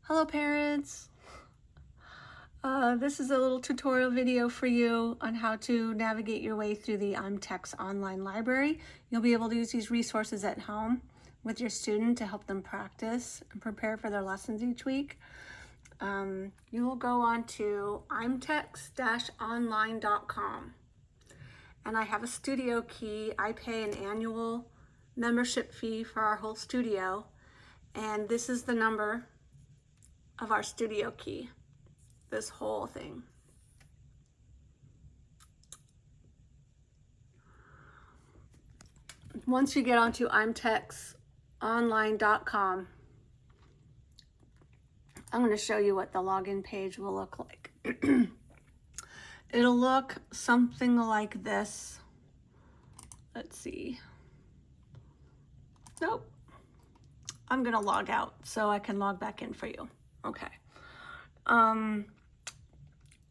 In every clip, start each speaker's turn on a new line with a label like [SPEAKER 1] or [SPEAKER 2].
[SPEAKER 1] Hello parents! This is a little tutorial video for you on how to navigate your way through the MTEX online library. You'll be able to use these resources at home with your student to help them practice and prepare for their lessons each week. You will go on to imtex-online.com, and I have a studio key. I pay an annual membership fee for our whole studio, and this is the number of our studio key, this whole thing. Once you get onto imtexonline.com, I'm going to show you what the login page will look like. It'll look something like this. Let's see. Nope. I'm going to log out so I can log back in for you. Okay.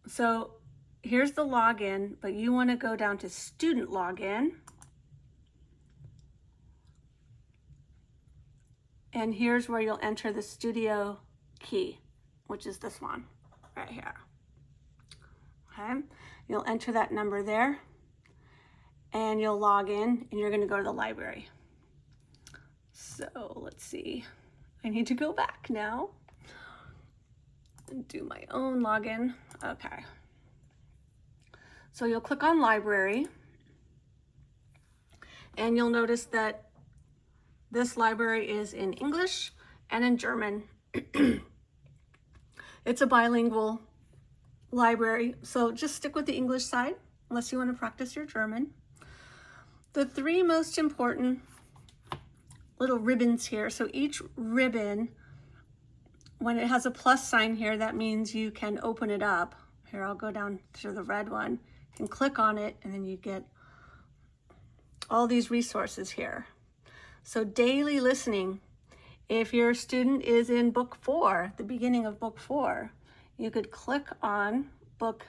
[SPEAKER 1] So here's the login, but you want to go down to student login. And here's where you'll enter the studio key, which is this one right here. Okay. You'll enter that number there and you'll log in and you're going to go to the library. So let's see. I need to go back now and do my own login. Okay. So you'll click on library and you'll notice that this library is in English and in German. It's a bilingual library, so just stick with the English side unless you want to practice your German. The three most important little ribbons here. So each ribbon, when it has a plus sign here, that means you can open it up. Here, I'll go down to the red one. You can click on it and then you get all these resources here. So daily listening, if your student is in book 4, the beginning of book 4, you could click on book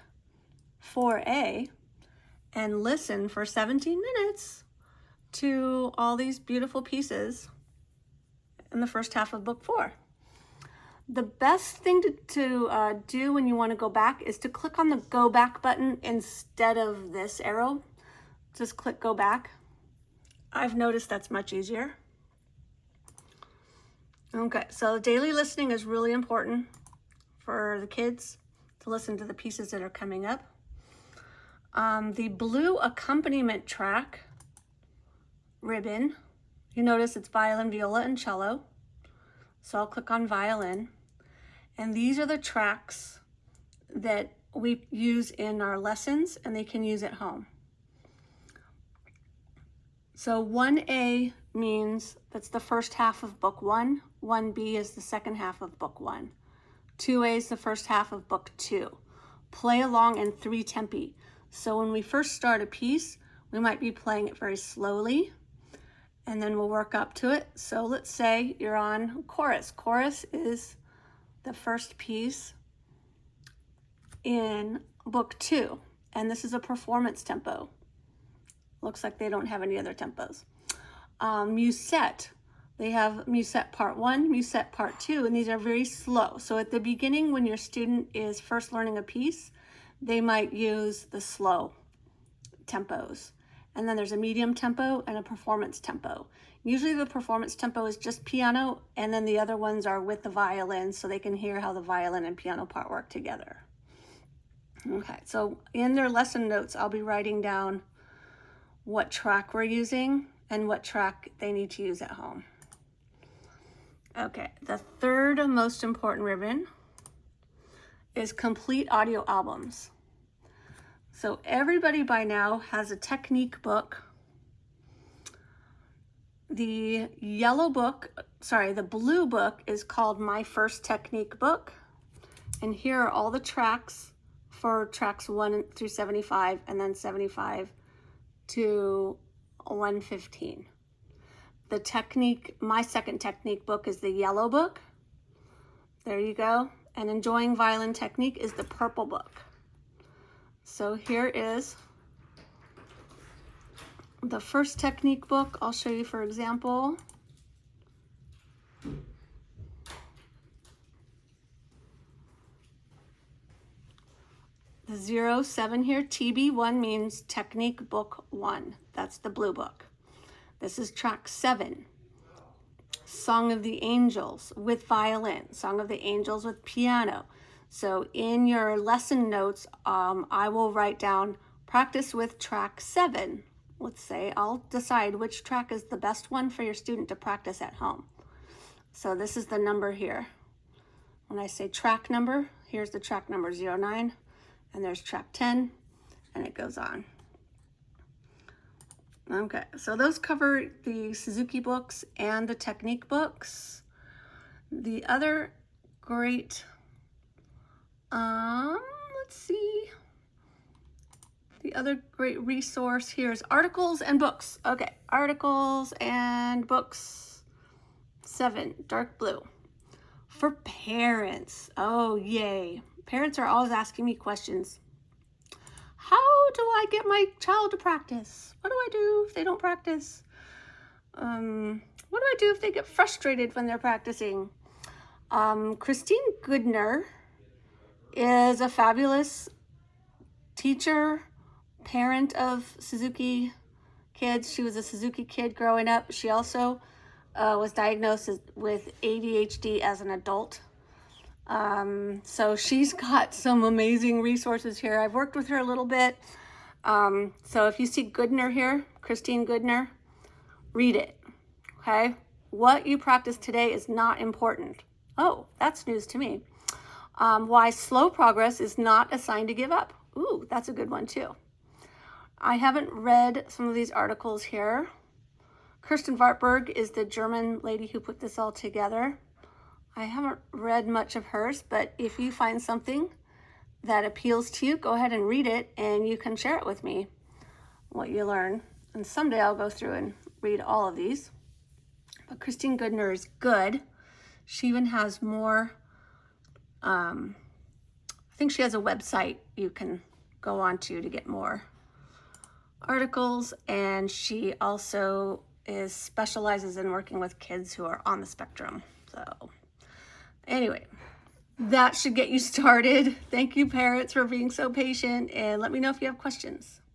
[SPEAKER 1] 4A and listen for 17 minutes to all these beautiful pieces in the first half of book 4. The best thing to do when you want to go back is to click on the go back button instead of this arrow. Just click go back. I've noticed that's much easier. Okay, so daily listening is really important for the kids to listen to the pieces that are coming up. The blue accompaniment track ribbon, you notice it's violin, viola, and cello. So I'll click on violin. And these are the tracks that we use in our lessons and they can use at home. So 1A means that's the first half of book 1. 1B is the second half of book 1. 2A is the first half of book 2. Play along in 3 tempi. So when we first start a piece, we might be playing it very slowly and then we'll work up to it. So let's say you're on chorus. Chorus is the first piece in book 2, and this is a performance tempo. Looks like they don't have any other tempos. Musette, they have musette part 1, musette part 2, and these are very slow. So at the beginning, when your student is first learning a piece, they might use the slow tempos. And then there's a medium tempo and a performance tempo. Usually the performance tempo is just piano, and then the other ones are with the violin, so they can hear how the violin and piano part work together. Okay, so in their lesson notes, I'll be writing down what track we're using and what track they need to use at home. Okay, the third most important ribbon is complete audio albums. So everybody by now has a technique book. The blue book is called My First Technique Book. And here are all the tracks for tracks 1 through 75 and then 75 to 115. The technique, my second technique book is the yellow book. There you go. And Enjoying Violin Technique is the purple book. So here is the first technique book. I'll show you for example. The 07 here, TB1 means Technique Book 1. That's the blue book. This is track 7. Song of the Angels with violin. Song of the Angels with piano. So in your lesson notes, I will write down practice with track 7. Let's say I'll decide which track is the best one for your student to practice at home. So this is the number here. When I say track number, here's the track number 09, and there's track 10, and it goes on. Okay, so those cover the Suzuki books and the Technique books. The other great, let's see, the other great resource here is articles and books. Okay, articles and books, 7, dark blue. For parents, oh yay. Parents are always asking me questions. How do I get my child to practice? What do I do if they don't practice? What do I do if they get frustrated when they're practicing? Christine Goodner is a fabulous teacher, parent of Suzuki kids. She was a Suzuki kid growing up. She also was diagnosed with ADHD as an adult. So she's got some amazing resources here. I've worked with her a little bit. So if you see Goodner here, Christine Goodner, read it, okay? What you practice today is not important. Oh, that's news to me. Why slow progress is not a sign to give up. Ooh, that's a good one too. I haven't read some of these articles here. Kirsten Wartberg is the German lady who put this all together. I haven't read much of hers, but if you find something that appeals to you, go ahead and read it, and you can share it with me, what you learn. And someday I'll go through and read all of these. But Christine Goodner is good. She even has more, I think she has a website you can go on to get more articles, and she also specializes in working with kids who are on the spectrum. So anyway, that should get you started. Thank you, parents, for being so patient, and let me know if you have questions.